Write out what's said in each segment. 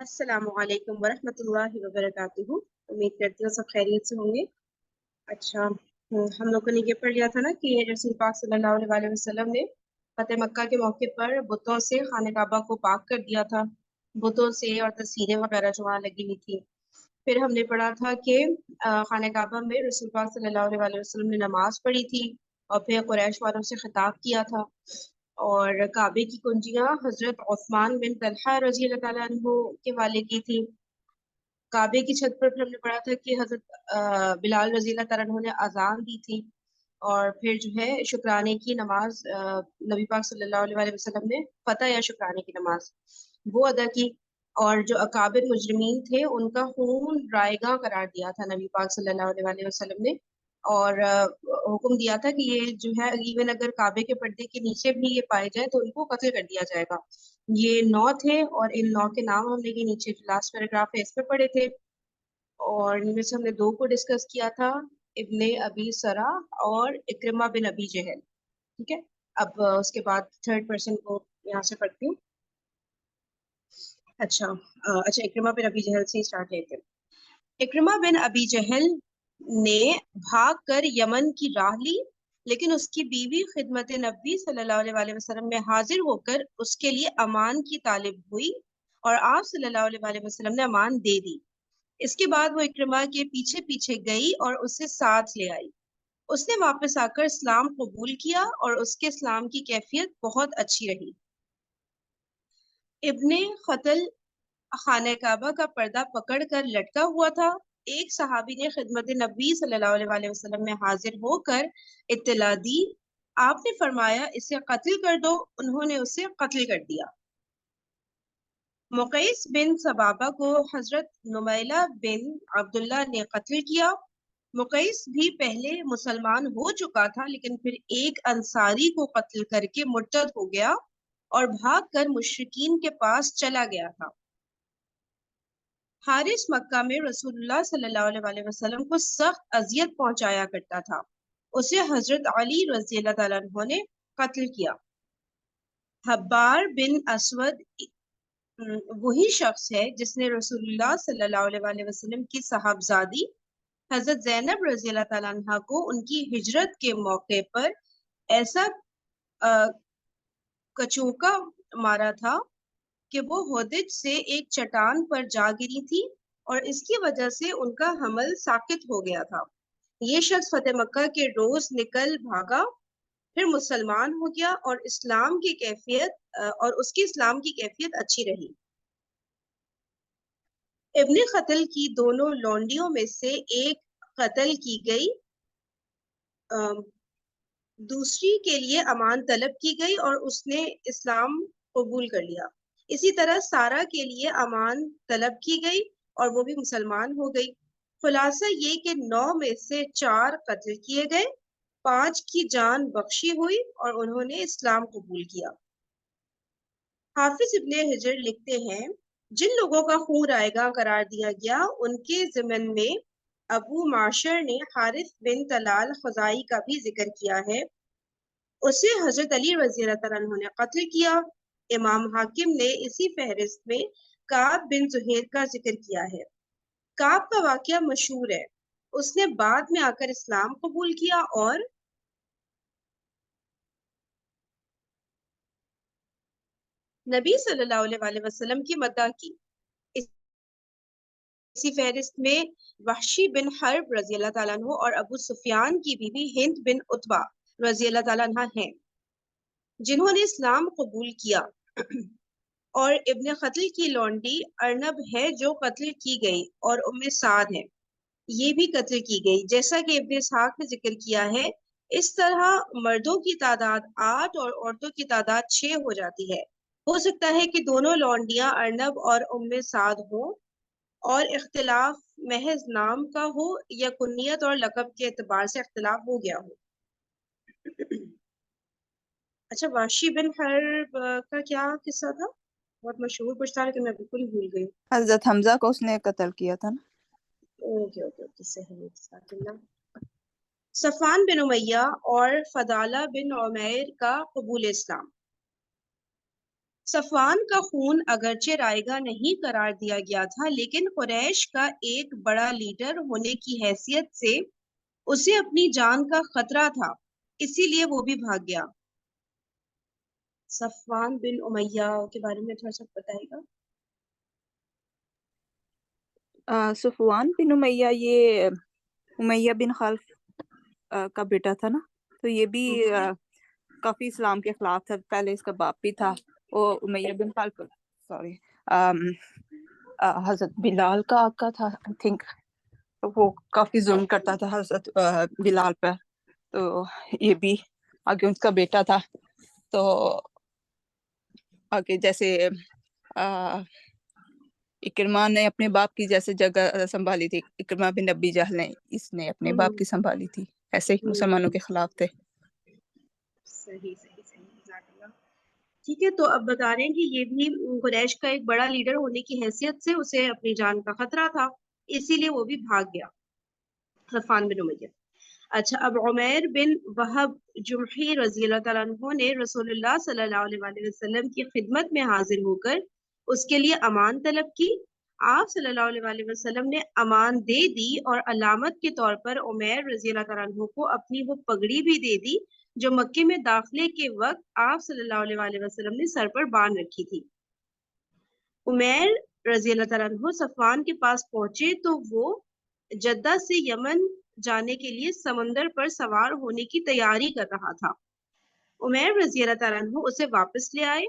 السلام علیکم ورحمۃ اللہ وبرکاتہ. امید کرتی ہوں سب خیریت سے ہوں گے. اچھا، ہم لوگوں نے یہ پڑھ لیا تھا نا کہ رسول پاک صلی اللہ علیہ وسلم نے فتح مکہ کے موقع پر بتوں سے خانہ کعبہ کو پاک کر دیا تھا، بتوں سے اور تصویریں وغیرہ جو وہاں لگی ہوئی تھی. پھر ہم نے پڑھا تھا کہ خانہ کعبہ میں رسول پاک صلی اللہ علیہ وسلم نے نماز پڑھی تھی اور پھر قریش والوں سے خطاب کیا تھا. اور کعبے کی کنجیاں حضرت عثمان بن طلحہ رضی اللہ تعالیٰ عنہ کے حوالے کی تھی. کعبے کی چھت پر پھر ہم نے پڑھا تھا کہ حضرت بلال رضی اللہ تعالیٰ عنہ نے اذان دی تھی، اور پھر جو ہے شکرانے کی نماز نبی پاک صلی اللہ علیہ وسلم نے فتح یا شکرانے کی نماز وہ ادا کی. اور جو اکابر مجرمین تھے ان کا خون رائیگاں قرار دیا تھا نبی پاک صلی اللہ علیہ وسلم نے، اور حکم دیا تھا کہ یہ جو ہے ایون اگر کعبے کے پردے کے نیچے بھی یہ پائے جائیں تو ان کو قتل کر دیا جائے گا. یہ 9 تھے اور ان 9 کے نام ہم نے یہ نیچے جو لاسٹ پیراگراف ہے اس پہ پڑھے تھے، اور ان میں سے ہم نے 2 کو ڈسکس کیا تھا، ابن ابی سرا اور اکرمہ بن ابی جہل. ٹھیک ہے، اب اس کے بعد تھرڈ پرسن کو یہاں سے پڑھتی ہوں. اچھا اکرمہ بن ابی جہل سے اسٹارٹ لیتے ہیں. اکرمہ بن ابی جہل نے بھاگ کر یمن کی راہ لی، لیکن اس کی بیوی خدمت نبی صلی اللہ علیہ وسلم میں حاضر ہو کر اس کے لیے امان کی طالب ہوئی اور آپ صلی اللہ علیہ وسلم نے امان دے دی. اس کے بعد وہ اکرمہ کے پیچھے پیچھے گئی اور اسے ساتھ لے آئی. اس نے واپس آ کر اسلام قبول کیا اور اس کے اسلام کی کیفیت بہت اچھی رہی. ابن قتل خانہ کعبہ کا پردہ پکڑ کر لٹکا ہوا تھا. ایک صحابی نے خدمت نبی صلی اللہ علیہ وسلم میں حاضر ہو کر اطلاع دی. آپ نے فرمایا اسے قتل کر دو. انہوں نے اسے قتل کر دیا. مقیس بن سبابہ کو حضرت نمیلہ بن عبداللہ نے قتل کیا. مقیس بھی پہلے مسلمان ہو چکا تھا، لیکن پھر ایک انصاری کو قتل کر کے مرتد ہو گیا اور بھاگ کر مشرکین کے پاس چلا گیا تھا. حارث مکہ میں رسول اللہ صلی اللہ علیہ وسلم کو سخت اذیت پہنچایا کرتا تھا. اسے حضرت علی رضی اللہ تعالیٰ عنہ نے قتل کیا. حبار بن اسود وہی شخص ہے جس نے رسول اللہ صلی اللہ علیہ وسلم کی صاحبزادی حضرت زینب رضی اللہ تعالیٰ عنہ کو ان کی ہجرت کے موقع پر ایسا کچوکا مارا تھا کہ وہ ہودج سے ایک چٹان پر جا گری تھی اور اس کی وجہ سے ان کا حمل ساقط ہو گیا تھا. یہ شخص فتح مکہ کے روز نکل بھاگا، پھر مسلمان ہو گیا اور اسلام کی کیفیت اور اس کی اسلام کی کیفیت اچھی رہی. ابن قتل کی دونوں لونڈیوں میں سے ایک قتل کی گئی، دوسری کے لیے امان طلب کی گئی اور اس نے اسلام قبول کر لیا. اسی طرح سارا کے لیے امان طلب کی گئی اور وہ بھی مسلمان ہو گئی. خلاصہ یہ کہ 9 میں سے 4 قتل کیے گئے، 5 کی جان بخشی ہوئی اور انہوں نے اسلام قبول کیا. حافظ ابن حجر لکھتے ہیں جن لوگوں کا خون رائیگاں قرار دیا گیا ان کے ضمن میں ابو معشر نے حارث بن طلال خزائی کا بھی ذکر کیا ہے. اسے حضرت علی رضی اللہ تعالیٰ عنہ نے قتل کیا. امام حاکم نے اسی فہرست میں کعب بن زہیر کا ذکر کیا ہے. کعب کا واقعہ مشہور ہے. اس نے بعد میں آ کر اسلام قبول کیا اور نبی صلی اللہ علیہ وسلم کی مدح کی. اسی فہرست میں وحشی بن حرب رضی اللہ تعالیٰ عنہ اور ابو سفیان کی بیوی ہند بن عتبہ رضی اللہ تعالیٰ عنہ ہیں جنہوں نے اسلام قبول کیا. اور ابن قتل کی لونڈی ارنب ہے جو قتل کی گئی اور ام سعد ہے، یہ بھی قتل کی گئی. جیسا کہ ابن اسحاق نے ذکر کیا ہے اس طرح مردوں کی تعداد 8 اور عورتوں کی تعداد 6 ہو جاتی ہے. ہو سکتا ہے کہ دونوں لونڈیاں ارنب اور ام سعد ہوں اور اختلاف محض نام کا ہو یا کنیت اور لقب کے اعتبار سے اختلاف ہو گیا ہو. اچھا، وحشی بن حرب کا کیا قصہ تھا؟ بہت مشہور کچھ تھا لیکن میں بالکل بھول گئی. حضرت حمزہ کو اس نے قتل کیا تھا نا. اوکے اوکے اوکے صحیح. صفوان بن امیہ اور فضالہ بن عمیر کا قبول اسلام. صفوان کا خون اگرچہ رائگاں نہیں قرار دیا گیا تھا، لیکن قریش کا ایک بڑا لیڈر ہونے کی حیثیت سے اسے اپنی جان کا خطرہ تھا، اسی لیے وہ بھی بھاگ گیا۔ صفوان بن امیہ کے بارے میں تھوڑا سا بتائے گا؟ صفوان بن امیہ یہ امیہ بن خلف کا بیٹا تھا نا، تو یہ بھی کافی اسلام کے خلاف تھا۔ پہلے اس کا باپ بھی تھا، وہ امیہ بن خلف، سوری، حضرت بلال کا آقا تھا آئی تھنک۔ وہ کافی ظلم کرتا تھا حضرت بلال پر، تو یہ بھی آگے اس کا بیٹا تھا۔ تو آگے جیسے اکرمہ نے اپنے باپ کی جیسے جگہ سنبھالی تھی، اکرمہ بن ابی جہل نے، اس نے اپنے باپ کی سنبھالی تھی، ایسے ہی مسلمانوں کے خلاف تھے۔ صحیح صحیح صحیح، جزاک اللہ۔ ٹھیک ہے، تو اب بتا رہے ہیں کہ یہ بھی قریش کا ایک بڑا لیڈر ہونے کی حیثیت سے اسے اپنی جان کا خطرہ تھا، اسی لیے وہ بھی بھاگ گیا، صفوان بن امیہ۔ اچھا، اب عمیر بن وہب جمحی رضی اللہ تعالیٰ عنہ نے رسول اللہ صلی اللہ علیہ وسلم کی خدمت میں حاضر ہو کر اس کے لیے امان طلب کی۔ آپ صلی اللہ علیہ وسلم نے امان دے دی اور علامت کے طور پر عمیر رضی اللہ تعالیٰ عنہ کو اپنی وہ پگڑی بھی دے دی جو مکے میں داخلے کے وقت آپ صلی اللہ علیہ وسلم نے سر پر باندھ رکھی تھی۔ عمیر رضی اللہ تعالیٰ عنہ صفوان کے پاس پہنچے تو وہ جدہ سے یمن جانے کے لیے سمندر پر سوار ہونے کی تیاری کر رہا تھا۔ عمیر رضی اللہ تعالیٰ عنہ اسے واپس لے آئے۔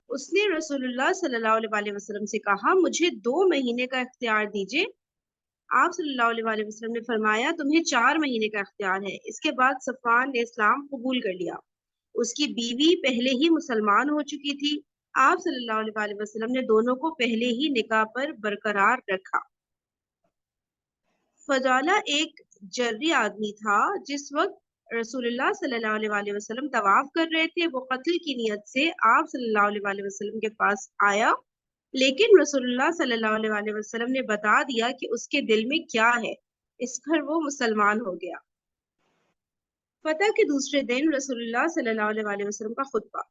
اس نے رسول اللہ صلی اللہ علیہ وسلم سے کہا، مجھے 2 مہینے کا اختیار دیجئے۔ آپ صلی اللہ علیہ وسلم نے فرمایا، تمہیں 4 مہینے کا اختیار ہے۔ اس کے بعد صفوان نے اسلام قبول کر لیا۔ اس کی بیوی پہلے ہی مسلمان ہو چکی تھی۔ آپ صلی اللہ علیہ وسلم نے دونوں کو پہلے ہی نکاح پر برقرار رکھا۔ فضالہ ایک جری آدمی تھا۔ جس وقت رسول اللہ صلی اللہ علیہ وسلم طواف کر رہے تھے، وہ قتل کی نیت سے آپ صلی اللہ علیہ وسلم کے پاس آیا، لیکن رسول اللہ صلی اللہ علیہ وسلم نے بتا دیا کہ اس کے دل میں کیا ہے، اس پر وہ مسلمان ہو گیا۔ فتح کے دوسرے دن رسول اللہ صلی اللہ علیہ وسلم کا خطبہ۔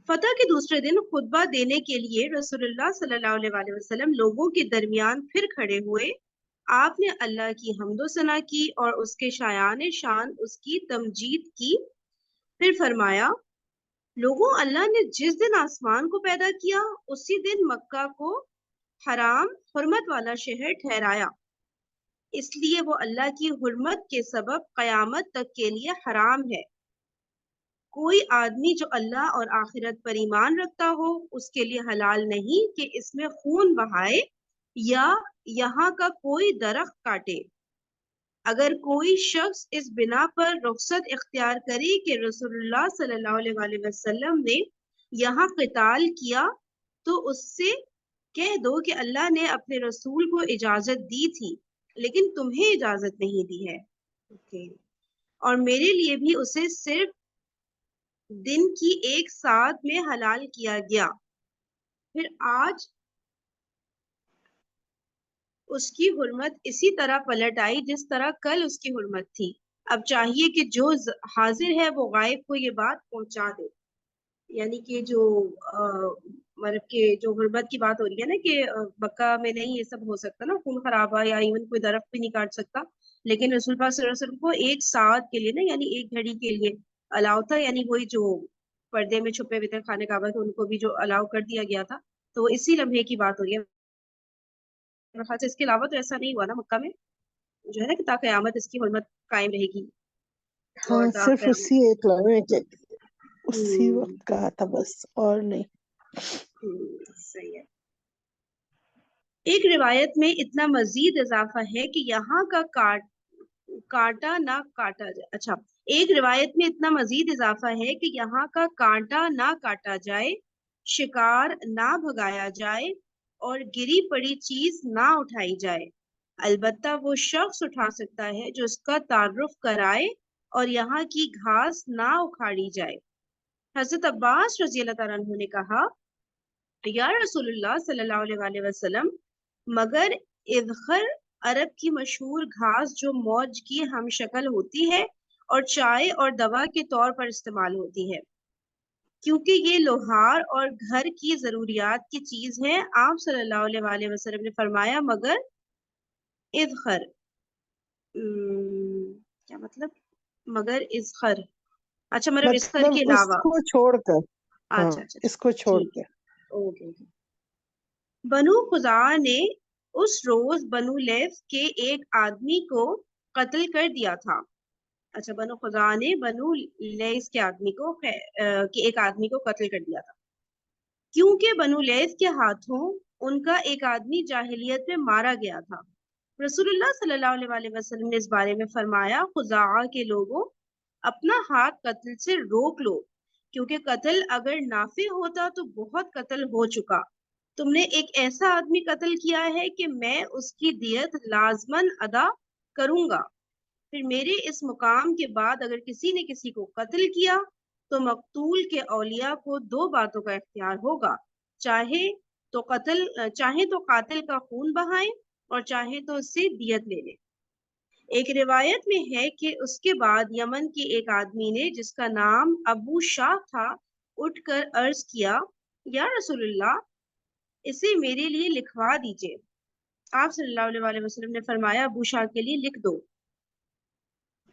فتح کے دوسرے دن خطبہ دینے کے لیے رسول اللہ صلی اللہ علیہ وسلم لوگوں کے درمیان پھر کھڑے ہوئے۔ آپ نے اللہ کی حمد و ثنا کی اور اس کے شایان شان اس کی تمجید کی۔ پھر فرمایا، لوگوں، اللہ نے جس دن آسمان کو پیدا کیا اسی دن مکہ کو حرام حرمت والا شہر ٹھہرایا، اس لیے وہ اللہ کی حرمت کے سبب قیامت تک کے لیے حرام ہے۔ کوئی آدمی جو اللہ اور آخرت پر ایمان رکھتا ہو اس کے لیے حلال نہیں کہ اس میں خون بہائے یا یہاں کا کوئی درخت کاٹے۔ اگر کوئی شخص اس بنا پر رخصت اختیار کرے کہ رسول اللہ صلی اللہ علیہ وسلم نے یہاں قتال کیا تو اس سے کہہ دو کہ اللہ نے اپنے رسول کو اجازت دی تھی لیکن تمہیں اجازت نہیں دی ہے، اور میرے لیے بھی اسے صرف دن کی ایک ساعت میں حلال کیا گیا، پھر آج اس کی حرمت اسی طرح پلٹ آئی جس طرح کل اس کی حرمت تھی۔ اب چاہیے کہ جو حاضر ہے وہ غائب کو یہ بات پہنچا دے۔ یعنی کہ جو مطلب کہ جو حرمت کی بات ہو رہی ہے نا کہ مکہ میں نہیں یہ سب ہو سکتا نا، خون خرابہ یا ایون کوئی درخت بھی نہیں کاٹ سکتا، لیکن رسول پاک صلی اللہ علیہ وسلم کو ایک ساعت کے لیے نا، یعنی ایک گھڑی کے لیے الاؤ تھا، یعنی وہی جو پردے میں چھپے ہوئے تھے خانے کعبہ تھے ان کو بھی جو الاؤ کر دیا گیا تھا، تو وہ اسی لمحے کی بات ہو رہی ہے۔ اس کے علاوہ تو ایسا نہیں ہوا نا مکہ میں، جو ہے نا کہ تا قیامت اس کی حرمت قائم رہے گی۔ ہاں، صرف اسی ایک لمحے کے اسی وقت کہا تھا بس، اور نہیں۔ صحیح ہے۔ ایک روایت میں اتنا مزید اضافہ ہے کہ یہاں کا کانٹا نہ کاٹا جائے۔ اچھا، ایک روایت میں اتنا مزید اضافہ ہے کہ یہاں کا کانٹا نہ کاٹا جائے، شکار نہ بھگایا جائے اور گری پڑی چیز نہ اٹھائی جائے، البتہ وہ شخص اٹھا سکتا ہے جو اس کا تعارف کرائے، اور یہاں کی گھاس نہ اکھاڑی جائے۔ حضرت عباس رضی اللہ تعالیٰ عنہ نے کہا، یا رسول اللہ صلی اللہ علیہ وسلم، مگر اذخر عرب کی مشہور گھاس جو موج کی ہم شکل ہوتی ہے اور چائے اور دوا کے طور پر استعمال ہوتی ہے۔ کیونکہ یہ لوہار اور گھر کی ضروریات کی چیز ہے. آپ صلی اللہ علیہ وسلم نے فرمایا مگر اذخر. کیا مطلب مگر اذخر؟ اچھا مطلب اذخر مطلب کے اس علاوہ. کو چھوڑ کر، ہاں اچھا اچھا اس کو چھوڑ ٹھیک ہے. کر. Okay okay. بنو خزاعہ نے اس روز بنو لیث کے ایک آدمی کو قتل کر دیا تھا. اچھا بنو خزاعہ نے بنو لیث کے آدمی کو ایک آدمی کو قتل کر دیا تھا کیونکہ بنو لیث کے ہاتھوں ان کا ایک آدمی جاہلیت میں مارا گیا تھا. رسول اللہ صلی اللہ علیہ وسلم نے اس بارے میں فرمایا خزاعہ کے لوگوں اپنا ہاتھ قتل سے روک لو کیونکہ قتل اگر نافع ہوتا تو بہت قتل ہو چکا. تم نے ایک ایسا آدمی قتل کیا ہے کہ میں اس کی دیت لازماً ادا کروں گا. پھر میرے اس مقام کے بعد اگر کسی نے کسی کو قتل کیا تو مقتول کے اولیاء کو دو باتوں کا اختیار ہوگا، چاہے تو قاتل کا خون بہائیں اور چاہے تو اس سے دیت لے لیں. ایک روایت میں ہے کہ اس کے بعد یمن کے ایک آدمی نے جس کا نام ابو شاہ تھا اٹھ کر عرض کیا یا رسول اللہ اسے میرے لیے لکھوا دیجئے. آپ صلی اللہ علیہ وسلم نے فرمایا ابو شاہ کے لیے لکھ دو.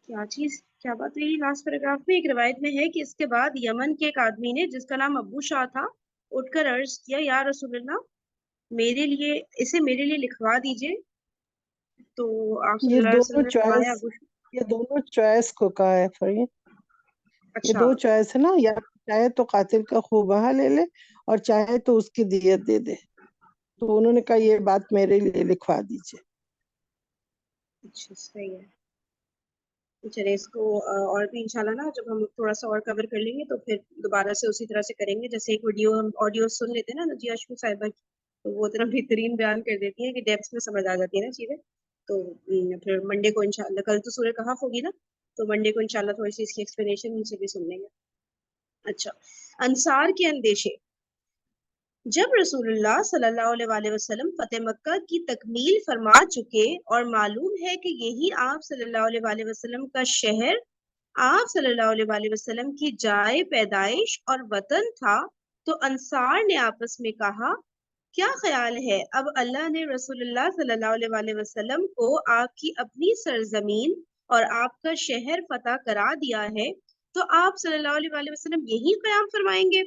کیا بات ہوئی لاسٹ پیراگراف میں؟ ایک روایت میں ہے کہ اس کے بعد یمن کے ایک آدمی نے جس کا نام ابو شاہ تھا اٹھ کر عرض کیا یا رسول اللہ اسے میرے لیے لکھوا دیجئے. تو آپ صلی یہ اللہ علیہ وسلم نے فرمایا دونوں چوائس کو کہا ہے فرین. یہ اچھا دو چوائس ہے نا، یا چاہے تو قاتل کا خون بہا لے لے اور چاہے تو اس کی دیت دے دے. تو انہوں نے کہا یہ بات میرے لیے لکھوا دیجئے. اچھا صحیح ہے. چلے اس کو اور بھی انشاءاللہ نا جب ہم تھوڑا سا اور کور کر لیں گے تو پھر دوبارہ سے اسی طرح سے کریں گے. جیسے ایک ویڈیو ہم آڈیو سن لیتے ہیں نا نجیہ اشفو صاحبہ کی، تو وہ اتنا بہترین بیان کر دیتی ہیں کہ ڈیپس میں سمجھ آ جاتی ہے نا چیزیں. تو پھر منڈے کو انشاءاللہ، کل تو سورہ کہف ہوگی نا، تو منڈے کو انشاءاللہ تھوڑی سی اس کی ایکسپلینیشن ان سے بھی سن لیں گے. اچھا انصار کے اندیشے. جب رسول اللہ صلی اللہ علیہ وسلم فتح مکہ کی تکمیل فرما چکے اور معلوم ہے کہ یہی آپ صلی اللہ علیہ وسلم کا شہر، آپ صلی اللہ علیہ وسلم کی جائے پیدائش اور وطن تھا، تو انصار نے آپس میں کہا کیا خیال ہے اب اللہ نے رسول اللہ صلی اللہ علیہ وسلم کو آپ کی اپنی سرزمین اور آپ کا شہر فتح کرا دیا ہے تو آپ صلی اللہ علیہ وسلم یہی قیام فرمائیں گے.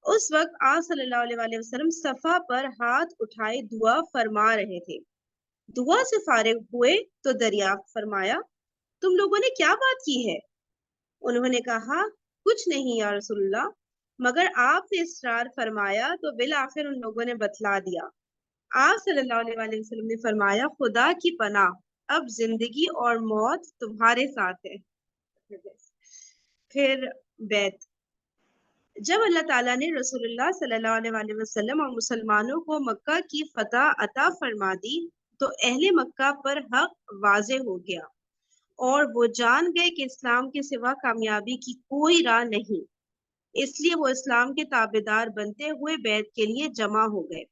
اس وقت آپ صلی اللہ علیہ وسلم صفا پر ہاتھ اٹھائے دعا فرما رہے تھے. دعا سے فارغ ہوئے تو دریافت فرمایا تم لوگوں نے کیا بات کی ہے؟ انہوں نے کہا کچھ نہیں یا رسول اللہ، مگر آپ نے اصرار فرمایا تو بالآخر ان لوگوں نے بتلا دیا. آپ صلی اللہ علیہ وسلم نے فرمایا خدا کی پناہ، اب زندگی اور موت تمہارے ساتھ ہے. پھر بیت. جب اللہ تعالیٰ نے رسول اللہ صلی اللہ علیہ وسلم اور مسلمانوں کو مکہ کی فتح عطا فرما دی تو اہل مکہ پر حق واضح ہو گیا اور وہ جان گئے کہ اسلام کے سوا کامیابی کی کوئی راہ نہیں. اس لیے وہ اسلام کے تابعدار بنتے ہوئے بیعت کے لیے جمع ہو گئے.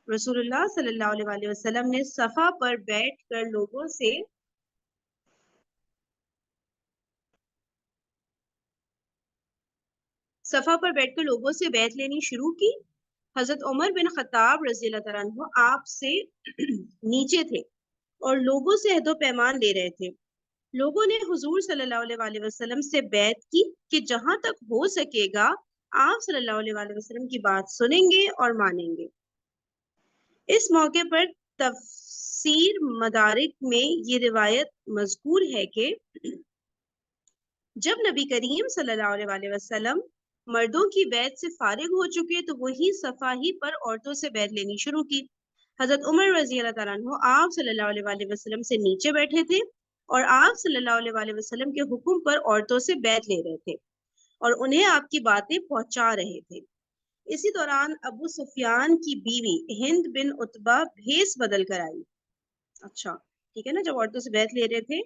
رسول اللہ صلی اللہ علیہ وسلم نے صفا پر بیٹھ کر لوگوں سے بیعت لینی شروع کی. حضرت عمر بن خطاب رضی اللہ تعالیٰ عنہ آپ سے نیچے تھے اور لوگوں سے عہد و پیمان لے رہے تھے. لوگوں نے حضور صلی اللہ علیہ وسلم سے بیعت کی کہ جہاں تک ہو سکے گا آپ صلی اللہ علیہ وسلم کی بات سنیں گے اور مانیں گے. اس موقع پر تفسیر مدارک میں یہ روایت مذکور ہے کہ جب نبی کریم صلی اللہ علیہ وسلم مردوں کی بیعت سے فارغ ہو چکے تو وہی صفاہی پر عورتوں سے بیعت لینی شروع کی. حضرت عمر رضی اللہ تعالیٰ عنہ آپ صلی اللہ علیہ وسلم سے نیچے بیٹھے تھے اور آپ صلی اللہ علیہ وسلم کے حکم پر عورتوں سے بیعت لے رہے تھے اور انہیں آپ کی باتیں پہنچا رہے تھے. اسی دوران ابو سفیان کی بیوی ہند بن عتبہ بھیس بدل کر آئی. اچھا ٹھیک ہے نا، جب عورتوں سے بیعت لے رہے تھے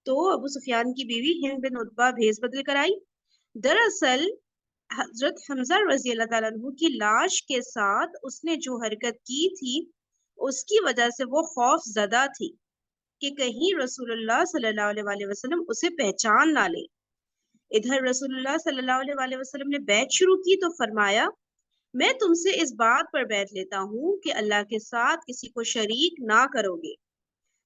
تو ابو سفیان کی بیوی ہند بن عتبہ بھیس بدل کر آئی. دراصل حضرت حمزہ رضی اللہ تعالیٰ عنہ کی لاش کے ساتھ اس نے جو حرکت کی تھی اس کی وجہ سے وہ خوف زدہ تھی کہ کہیں رسول اللہ صلی اللہ علیہ وسلم اسے پہچان نہ لے. ادھر رسول اللہ صلی اللہ علیہ وسلم نے بیعت شروع کی تو فرمایا میں تم سے اس بات پر بیعت لیتا ہوں کہ اللہ کے ساتھ کسی کو شریک نہ کرو گے۔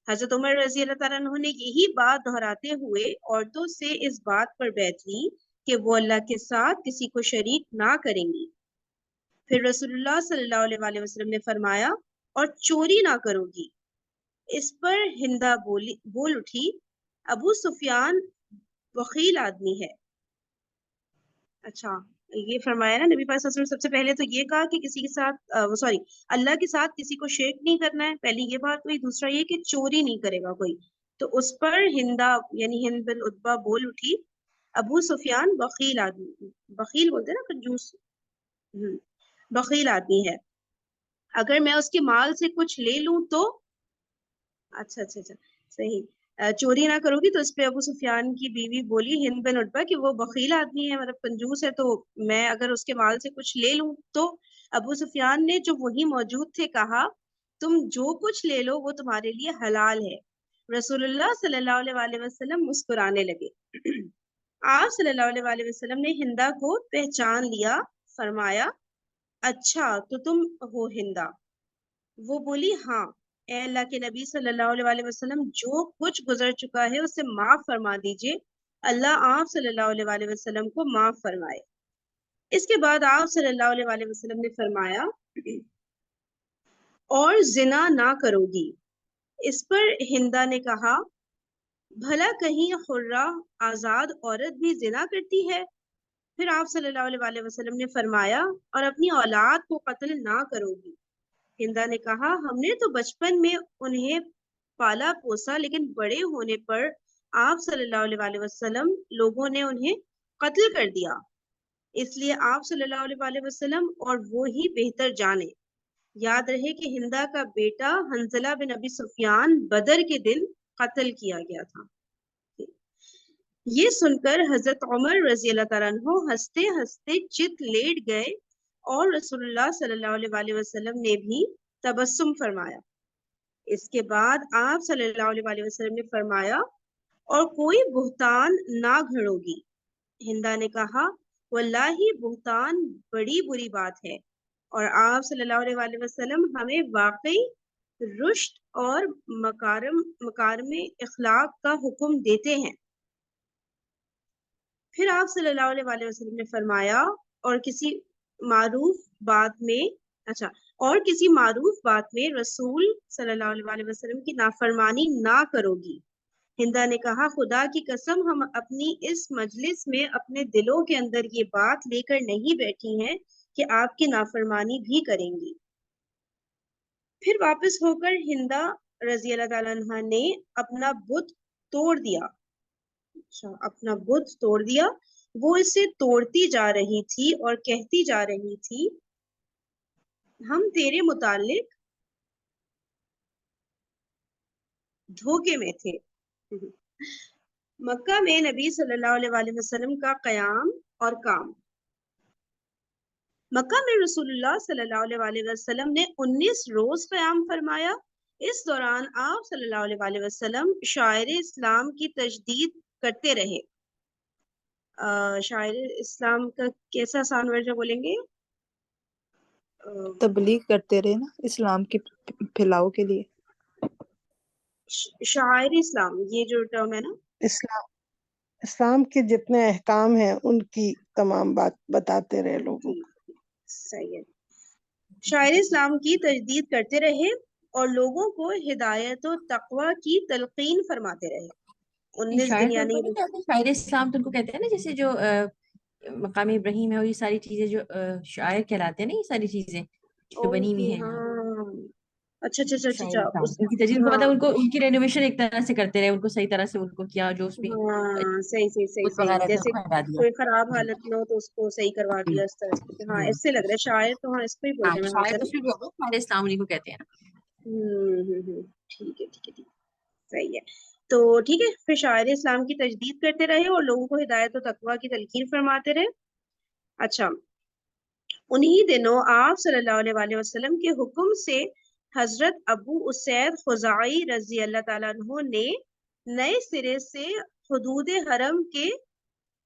حضرت عمر رضی اللہ تعالیٰ عنہ نے یہی بات دہراتے ہوئے عورتوں سے اس بات پر بیعت لی کہ وہ اللہ کے ساتھ کسی کو شریک نہ کریں گی۔ پھر رسول اللہ صلی اللہ علیہ وسلم نے فرمایا اور چوری نہ کرو گی۔ اس پر ہندا بول اٹھی ابو سفیان بخیل آدمی ہے۔ اچھا یہ فرمایا نا نبی پاک صلی اللہ علیہ وسلم سب سے پہلے تو یہ کہا کہ کسی کے ساتھ اللہ کے ساتھ کسی کو شریک نہیں کرنا ہے، پہلی یہ بات ہوئی۔ دوسرا یہ کہ چوری نہیں کرے گا کوئی، تو اس پر ہندا یعنی ہند بن عتبہ بول اٹھی ابو سفیان بخیل آدمی، بخیل بولتے ہیں نا کنجوس، بخیل آدمی ہے، اگر میں اس کے مال سے کچھ لے لوں تو اچھا صحیح، چوری نہ کرو گی۔ تو اس پہ ابو سفیان کی بیوی بولی ہند بن عتبہ کہ وہ بخیل آدمی ہے، مطلب کنجوس ہے، تو میں اگر اس کے مال سے کچھ لے لوں تو ابو سفیان نے جو وہی موجود تھے کہا تم جو کچھ لے لو وہ تمہارے لیے حلال ہے۔ رسول اللہ صلی اللہ علیہ وسلم مسکرانے لگے۔ آپ صلی اللہ علیہ وسلم نے ہندا کو پہچان لیا، فرمایا اچھا تو تم ہو ہندا؟ وہ بولی ہاں، اے اللہ کے نبی صلی اللہ علیہ وسلم جو کچھ گزر چکا ہے اسے معاف فرما دیجئے، اللہ آپ صلی اللہ علیہ وسلم کو معاف فرمائے۔ اس کے بعد آپ صلی اللہ علیہ وسلم نے فرمایا اور زنا نہ کرو گی۔ اس پر ہندا نے کہا بھلا کہیں حرہ آزاد عورت بھی زنا کرتی ہے؟ پھر آپ صلی اللہ علیہ وسلم نے فرمایا اور اپنی اولاد کو قتل نہ کرو گی۔ ہندا نے کہا ہم نے تو بچپن میں انہیں پالا پوسا، لیکن بڑے ہونے پر آپ صلی اللہ علیہ وسلم لوگوں نے انہیں قتل کر دیا، اس لیے آپ صلی اللہ علیہ وسلم اور وہ ہی بہتر جانے۔ یاد رہے کہ ہندا کا بیٹا حنزلہ بن ابی سفیان بدر کے دن قتل کیا گیا تھا۔ یہ سن کر حضرت عمر رضی اللہ تعالیٰ عنہ ہنستے ہنستے چت لیٹ گئے اور رسول اللہ صلی اللہ علیہ وسلم نے بھی تبسم فرمایا۔ اس کے بعد آپ صلی اللہ علیہ وسلم نے فرمایا اور کوئی بہتان نہ گھڑو گی۔ ہندا نے کہا واللہ بہتان بڑی بری بات ہے، اور آپ صلی اللہ علیہ وسلم ہمیں واقعی رشد اور مکارم اخلاق کا حکم دیتے ہیں۔ پھر آپ صلی اللہ علیہ وسلم نے فرمایا اور کسی معروف بات میں رسول صلی اللہ علیہ وسلم کی نافرمانی نہ کرو گی۔ ہندا نے کہا خدا کی قسم ہم اپنی اس مجلس میں اپنے دلوں کے اندر یہ بات لے کر نہیں بیٹھی ہیں کہ آپ کی نافرمانی بھی کریں گی۔ پھر واپس ہو کر ہندا رضی اللہ تعالیٰ عنہ نے اپنا بت توڑ دیا۔ اپنا بت توڑ دیا، وہ اسے توڑتی جا رہی تھی اور کہتی جا رہی تھی ہم تیرے متعلق دھوکے میں تھے۔ مکہ میں نبی صلی اللہ علیہ وسلم کا قیام اور کام۔ مکہ میں رسول اللہ صلی اللہ علیہ وسلم نے 19 روز قیام فرمایا۔ اس دوران آپ صلی اللہ علیہ وسلم شاعر اسلام کی تجدید کرتے رہے۔ شاعر اسلام کا کیسا آسان ورژن بولیں گے؟ تبلیغ کرتے رہے نا اسلام کے پھیلاؤ کے لیے۔ شاعر اسلام یہ جو ٹرم ہے نا، اسلام کے جتنے احکام ہیں ان کی تمام بات بتاتے رہے لوگوں کو۔ صحیح ہے، شاعر اسلام کی تجدید کرتے رہے اور لوگوں کو ہدایت و تقوی کی تلقین فرماتے رہے۔ 19 دن یعنی شاعر اسلام تو ان کو کہتے ہیں نا، جیسے جو مقام ابراہیم ہے اور یہ ساری چیزیں جو شاعر کہلاتے ہیں نا، یہ ساری چیزیں جو بنی ہوئی ہیں۔ اچھا ان کی تجدید کو مطلب ان کی رینوویشن ایک طرح سے کرتے رہے، ان کو صحیح طرح سے ان کو کیا جو اس میں صحیح، جیسے کوئی خراب حالت میں ہو تو اس کو صحیح کروا دیا اس طرح سے۔ ہاں اس سے لگ رہا ہے شاعر تو ہاں اس کو ہی بولتے ہیں۔ شاعر اسلام انہیں کو کہتے ہیں۔ ٹھیک ہے صحیح ہے۔ تو ٹھیک ہے، پھر شاعر اسلام کی تجدید کرتے رہے اور لوگوں کو ہدایت و تقوی کی تلقین فرماتے رہے۔ اچھا انہی دنوں آپ صلی اللہ علیہ وسلم کے حکم سے حضرت ابو اسید خزاعی رضی اللہ تعالیٰ عنہ نے نئے سرے سے حدود حرم کے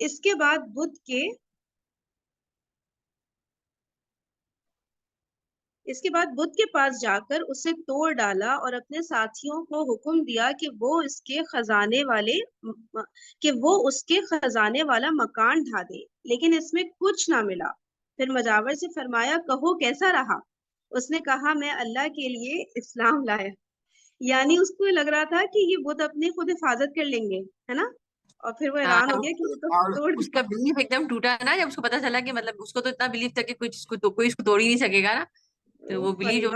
اس کے بعد بدھ کے پاس جا کر اسے توڑ ڈالا اور اپنے ساتھیوں کو حکم دیا کہ وہ اس کے خزانے والا مکان ڈھا دے، لیکن اس میں کچھ نہ ملا۔ پھر مجاور سے فرمایا کہو کیسا رہا؟ اس نے کہا میں اللہ کے لیے اسلام لایا۔ یعنی اس کو لگ رہا تھا کہ یہ بدھ اپنی خود حفاظت کر لیں گے، ہے نا، اور پھر وہ حیران ہو گیا کہ وہ تو اور توڑ اس کا بلیف ایک دم ٹوٹا نا جب اس کو پتا چلا کہ مطلب اس کو تو اتنا بلیف تھا کہ کوئی اس کو توڑ ہی نہیں سکے گا نا، تو وہ بلیف جو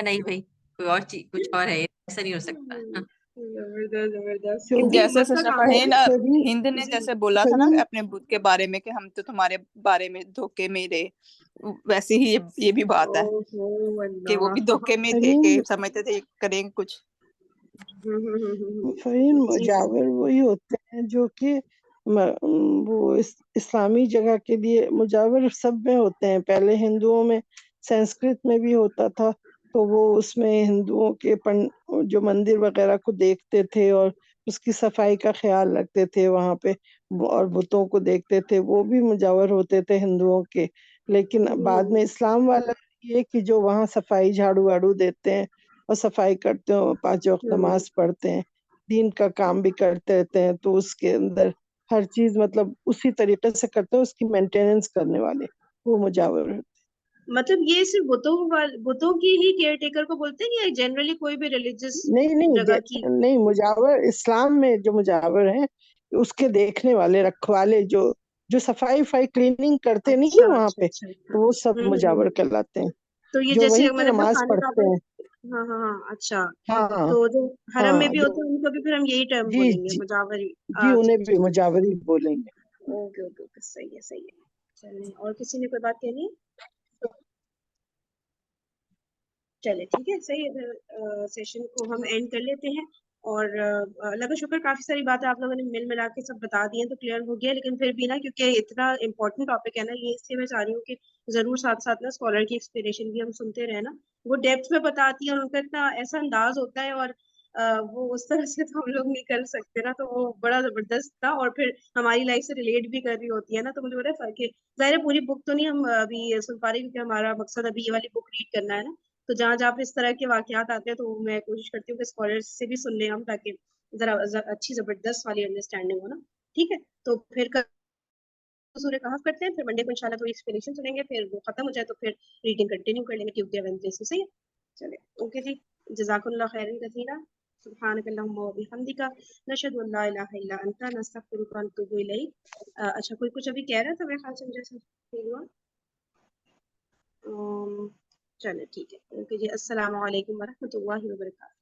نہیں بھائی کوئی اور چیز کچھ اور ہے، ایسا نہیں ہو سکتا۔ زبردست جیسے مطلب سسٹر فہین ہند نے جی جیسے بولا تھا نا اپنے بدھ کے بارے میں کہ ہم تو تمہارے بارے میں دھوکے میں رہے، ویسے ہی یہ بھی بات ہے کہ وہ بھی دھوکے میں تھے کہ سمجھتے تھے کریں کچھ۔ فہیم مجاور وہی ہوتے ہیں جو کہ وہ اسلامی جگہ کے لیے مجاور سب میں ہوتے ہیں۔ پہلے ہندوؤں میں سنسکرت میں بھی ہوتا تھا، تو وہ اس میں ہندوؤں کے جو مندر وغیرہ کو دیکھتے تھے اور اس کی صفائی کا خیال رکھتے تھے وہاں پہ، اور بتوں کو دیکھتے تھے، وہ بھی مجاور ہوتے تھے ہندوؤں کے۔ لیکن بعد میں اسلام والا یہ کہ جو وہاں صفائی جھاڑو واڑو دیتے ہیں اور صفائی کرتے ہیں، 5 وقت نماز پڑھتے ہیں، دین کا کام بھی کرتے رہتے ہیں، تو اس کے اندر ہر چیز مطلب اسی طریقے سے کرتے ہیں، اس کی مینٹیننس کرنے والے وہ مجاور ہیں۔ مطلب یہ صرف بتوں کی ہی کیئر ٹیکر کو بولتے ہیں یا جنرلی کوئی بھی ریلیجس جگہ کی؟ نہیں مجاور اسلام میں جو مجاور ہیں اس کے دیکھنے والے رکھوالے جو صفائی کلیننگ کرتے نہیں ہیں وہاں پہ، تو وہ سب مجاور کہلاتے ہیں، تو یہ جو جیسے وہیں مطلب نماز خانے پڑھتے کعبہ، ہیں۔ ہاں اچھا، ہاں تو جو حرم میں بھی جو ہوتے ہیں ان کو بھی پھر ہم یہی ٹرم جی بولیں گے جی مجاوری؟ جی اچھا انہیں بھی مجاوری بولیں گے۔ اوکے صحیح ہے۔ چلیں، اور کسی نے کوئی بات کہنی ہے؟ چلے ٹھیک ہے، صحیح ہے، پھر سیشن کو ہم اینڈ کر لیتے ہیں۔ اور اللہ کا شکر کافی ساری باتیں آپ لوگوں نے ملا کے سب بتا دی ہیں تو کلیئر ہو گیا، لیکن پھر بھی نا کیونکہ اتنا امپورٹنٹ ٹاپک ہے نا یہ، اس لیے میں چاہ رہی ہوں کہ ضرور ساتھ ساتھ نا اسکالر کی ایکسپلینیشن بھی ہم سنتے رہے نا، وہ ڈیپتھ میں بتاتی ہیں اور ان کا اتنا ایسا انداز ہوتا ہے، اور وہ اس طرح سے تو ہم لوگ نہیں کر سکتے نا، تو وہ بڑا زبردست تھا، اور پھر ہماری لائف سے ریلیٹ بھی کر رہی ہوتی ہے نا، تو مجھے بڑا فرق ہے۔ ظاہر پوری بک تو نہیں ہم ابھی سن پا رہے کیونکہ ہمارا مقصد ابھی یہ والی بک ریڈ کرنا ہے نا، تو جہاں پہ اس طرح کے واقعات آتے ہیں تو میں کوشش کرتی ہوں کہ اسکالر سے بھی سن لیں ہم، تاکہ ذرا اچھی زبردست والی انڈرسٹینڈنگ ہو نا۔ ٹھیک ہے، تو پھر سورہ کہف کرتے ہیں، پھر منڈے کو انشاءاللہ تھوڑی ایکسپلینیشن سنیں گے، پھر وہ ختم ہو جائے تو پھر ریڈنگ کنٹینیو کر لیں گے ٹیوزڈے ویڈنسڈے سے۔ صحیح ہے، چلے اوکے جی، جزاکم اللہ خیرا کثیرا، سبحانک اللہم و بحمدک، نشہد ان لا الہ الا انت، نستغفرک و نتوب الیک۔ اچھا کوئی کچھ ابھی کہہ رہا تھا، میرے خیال سے مجھے فیل ہوا۔ چلے ٹھیک ہے، اوکے جی، السلام علیکم ورحمۃ اللہ وبرکاتہ۔